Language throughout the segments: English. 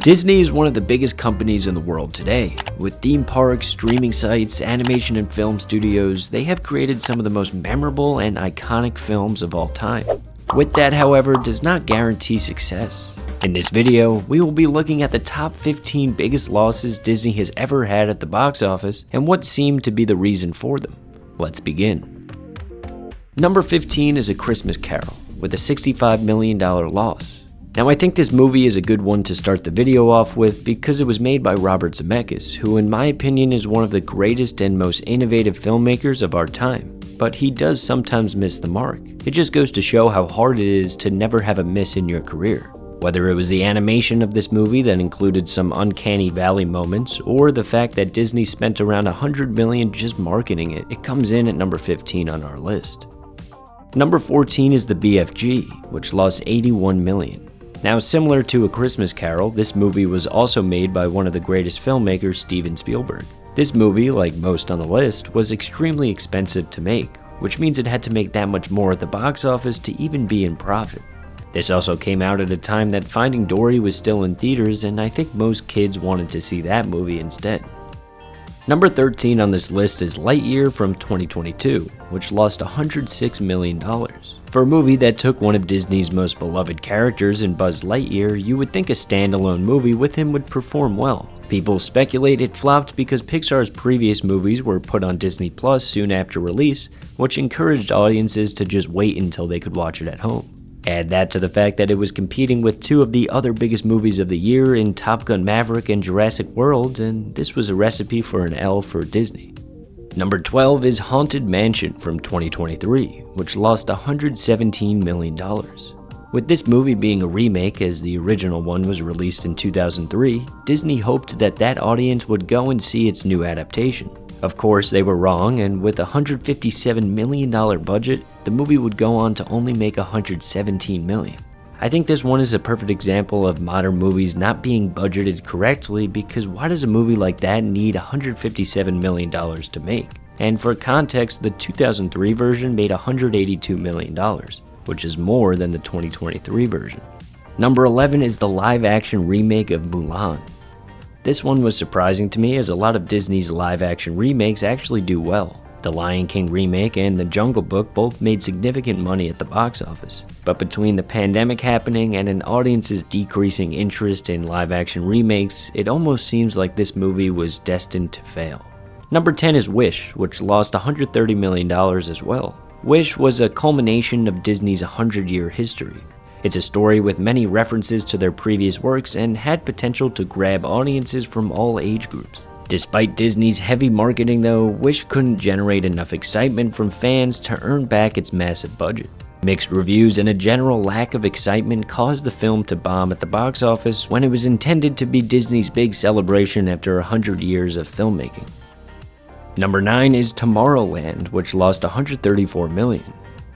Disney is one of the biggest companies in the world today. With theme parks, streaming sites, animation and film studios, they have created some of the most memorable and iconic films of all time. With that, however, does not guarantee success. In this video, we will be looking at the top 15 biggest losses Disney has ever had at the box office and what seemed to be the reason for them. Let's begin. Number 15 is A Christmas Carol, with a $65 million loss. Now, I think this movie is a good one to start the video off with because it was made by Robert Zemeckis, who in my opinion is one of the greatest and most innovative filmmakers of our time. But he does sometimes miss the mark. It just goes to show how hard it is to never have a miss in your career. Whether it was the animation of this movie that included some uncanny valley moments, or the fact that Disney spent around $100 million just marketing it, it comes in at number 15 on our list. Number 14 is The BFG, which lost $81 million. Now, similar to A Christmas Carol, this movie was also made by one of the greatest filmmakers, Steven Spielberg. This movie, like most on the list, was extremely expensive to make, which means it had to make that much more at the box office to even be in profit. This also came out at a time that Finding Dory was still in theaters, and I think most kids wanted to see that movie instead. Number 13 on this list is Lightyear from 2022, which lost $106 million. For a movie that took one of Disney's most beloved characters in Buzz Lightyear, you would think a standalone movie with him would perform well. People speculate it flopped because Pixar's previous movies were put on Disney Plus soon after release, which encouraged audiences to just wait until they could watch it at home. Add that to the fact that it was competing with two of the other biggest movies of the year in Top Gun Maverick and Jurassic World, and this was a recipe for an L for Disney. Number 12 is Haunted Mansion from 2023, which lost $117 million. With this movie being a remake as the original one was released in 2003, Disney hoped that that audience would go and see its new adaptation. Of course, they were wrong, and with a $157 million budget, the movie would go on to only make $117 million. I think this one is a perfect example of modern movies not being budgeted correctly, because why does a movie like that need $157 million to make? And for context, the 2003 version made $182 million, which is more than the 2023 version. Number 11 is the live-action remake of Mulan. This one was surprising to me as a lot of Disney's live-action remakes actually do well. The Lion King remake and The Jungle Book both made significant money at the box office. But between the pandemic happening and an audience's decreasing interest in live-action remakes, it almost seems like this movie was destined to fail. Number 10 is Wish, which lost $130 million as well. Wish was a culmination of Disney's 100-year history. It's a story with many references to their previous works and had potential to grab audiences from all age groups. Despite Disney's heavy marketing though, Wish couldn't generate enough excitement from fans to earn back its massive budget. Mixed reviews and a general lack of excitement caused the film to bomb at the box office when it was intended to be Disney's big celebration after 100 years of filmmaking. Number 9 is Tomorrowland, which lost $134 million.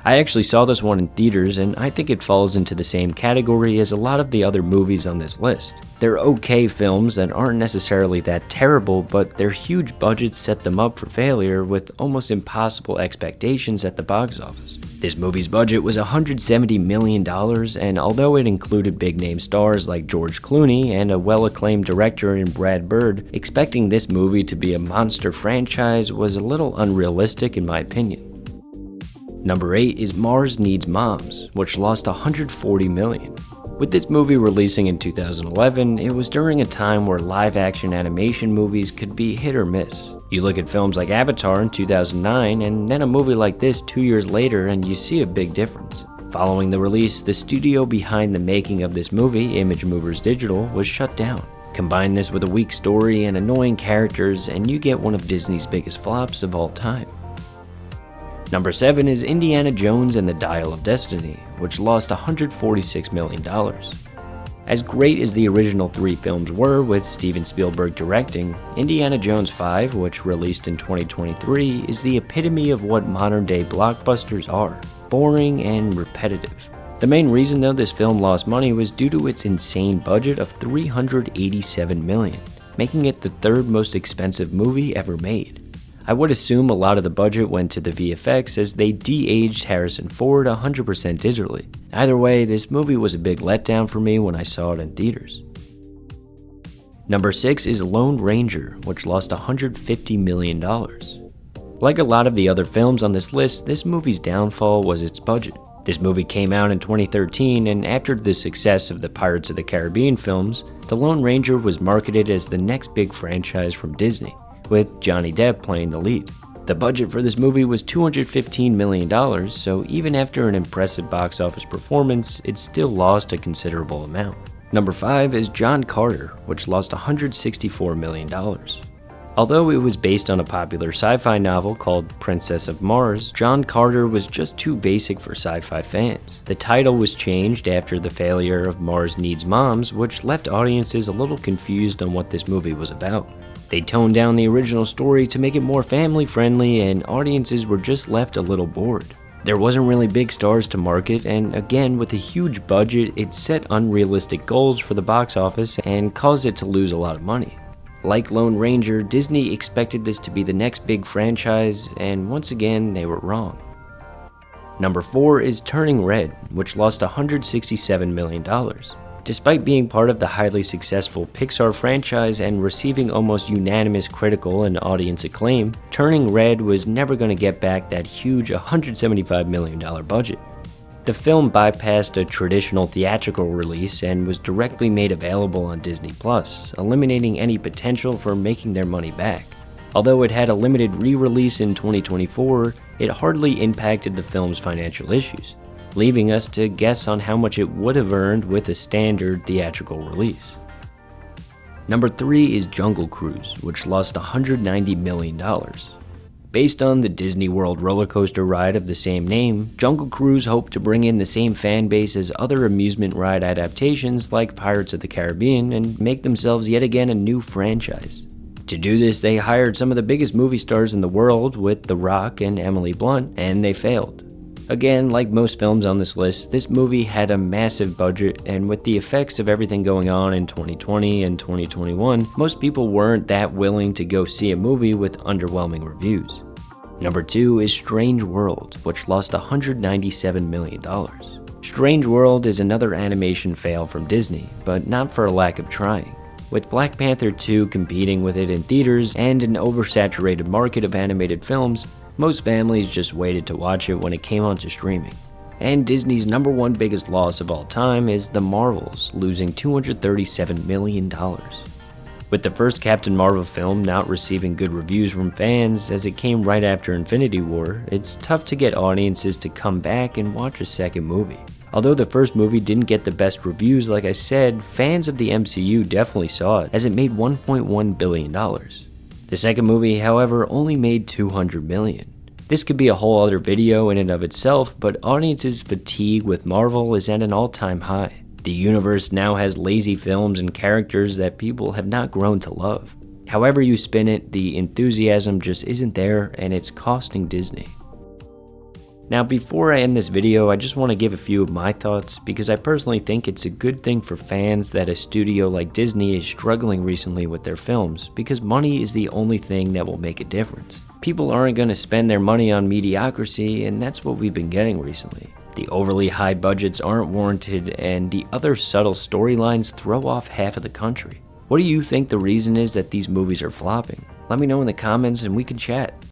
I actually saw this one in theaters, and I think it falls into the same category as a lot of the other movies on this list. They're okay films that aren't necessarily that terrible, but their huge budgets set them up for failure with almost impossible expectations at the box office. This movie's budget was $170 million, and although it included big-name stars like George Clooney and a well-acclaimed director in Brad Bird, expecting this movie to be a monster franchise was a little unrealistic in my opinion. Number 8 is Mars Needs Moms, which lost $140 million. With this movie releasing in 2011, it was during a time where live-action animation movies could be hit or miss. You look at films like Avatar in 2009, and then a movie like this 2 years later, and you see a big difference. Following the release, the studio behind the making of this movie, Image Movers Digital, was shut down. Combine this with a weak story and annoying characters, and you get one of Disney's biggest flops of all time. Number 7 is Indiana Jones and the Dial of Destiny, which lost $146 million. As great as the original 3 films were with Steven Spielberg directing, Indiana Jones 5, which released in 2023, is the epitome of what modern-day blockbusters are: boring and repetitive. The main reason though this film lost money was due to its insane budget of $387 million, making it the third most expensive movie ever made. I would assume a lot of the budget went to the VFX as they de-aged Harrison Ford 100% digitally. Either way, this movie was a big letdown for me when I saw it in theaters. Number 6 is Lone Ranger, which lost $150 million. Like a lot of the other films on this list, this movie's downfall was its budget. This movie came out in 2013, and after the success of the Pirates of the Caribbean films, The Lone Ranger was marketed as the next big franchise from Disney, with Johnny Depp playing the lead. The budget for this movie was $215 million, so even after an impressive box office performance, it still lost a considerable amount. Number 5 is John Carter, which lost $164 million. Although it was based on a popular sci-fi novel called Princess of Mars, John Carter was just too basic for sci-fi fans. The title was changed after the failure of Mars Needs Moms, which left audiences a little confused on what this movie was about. They toned down the original story to make it more family-friendly, and audiences were just left a little bored. There wasn't really big stars to market, and again, with a huge budget, it set unrealistic goals for the box office and caused it to lose a lot of money. Like Lone Ranger, Disney expected this to be the next big franchise, and once again, they were wrong. Number 4 is Turning Red, which lost $167 million. Despite being part of the highly successful Pixar franchise and receiving almost unanimous critical and audience acclaim, Turning Red was never going to get back that huge $175 million budget. The film bypassed a traditional theatrical release and was directly made available on Disney+, eliminating any potential for making their money back. Although it had a limited re-release in 2024, it hardly impacted the film's financial issues, leaving us to guess on how much it would have earned with a standard theatrical release. Number 3 is Jungle Cruise, which lost $190 million. Based on the Disney World roller coaster ride of the same name, Jungle Cruise hoped to bring in the same fan base as other amusement ride adaptations like Pirates of the Caribbean and make themselves yet again a new franchise. To do this, they hired some of the biggest movie stars in the world with The Rock and Emily Blunt, and they failed. Again, like most films on this list, this movie had a massive budget, and with the effects of everything going on in 2020 and 2021, most people weren't that willing to go see a movie with underwhelming reviews. Number 2 is Strange World, which lost $197 million. Strange World is another animation fail from Disney, but not for a lack of trying. With Black Panther 2 competing with it in theaters and an oversaturated market of animated films, most families just waited to watch it when it came onto streaming. And Disney's number 1 biggest loss of all time is The Marvels, losing $237 million. With the first Captain Marvel film not receiving good reviews from fans as it came right after Infinity War, it's tough to get audiences to come back and watch a second movie. Although the first movie didn't get the best reviews, like I said, fans of the MCU definitely saw it, as it made $1.1 billion. The second movie, however, only made $200 million. This could be a whole other video in and of itself, but audiences' fatigue with Marvel is at an all-time high. The universe now has lazy films and characters that people have not grown to love. However you spin it, the enthusiasm just isn't there, and it's costing Disney. Now, before I end this video, I just want to give a few of my thoughts, because I personally think it's a good thing for fans that a studio like Disney is struggling recently with their films, because money is the only thing that will make a difference. People aren't going to spend their money on mediocrity, and that's what we've been getting recently. The overly high budgets aren't warranted, and the other subtle storylines throw off half of the country. What do you think the reason is that these movies are flopping? Let me know in the comments and we can chat.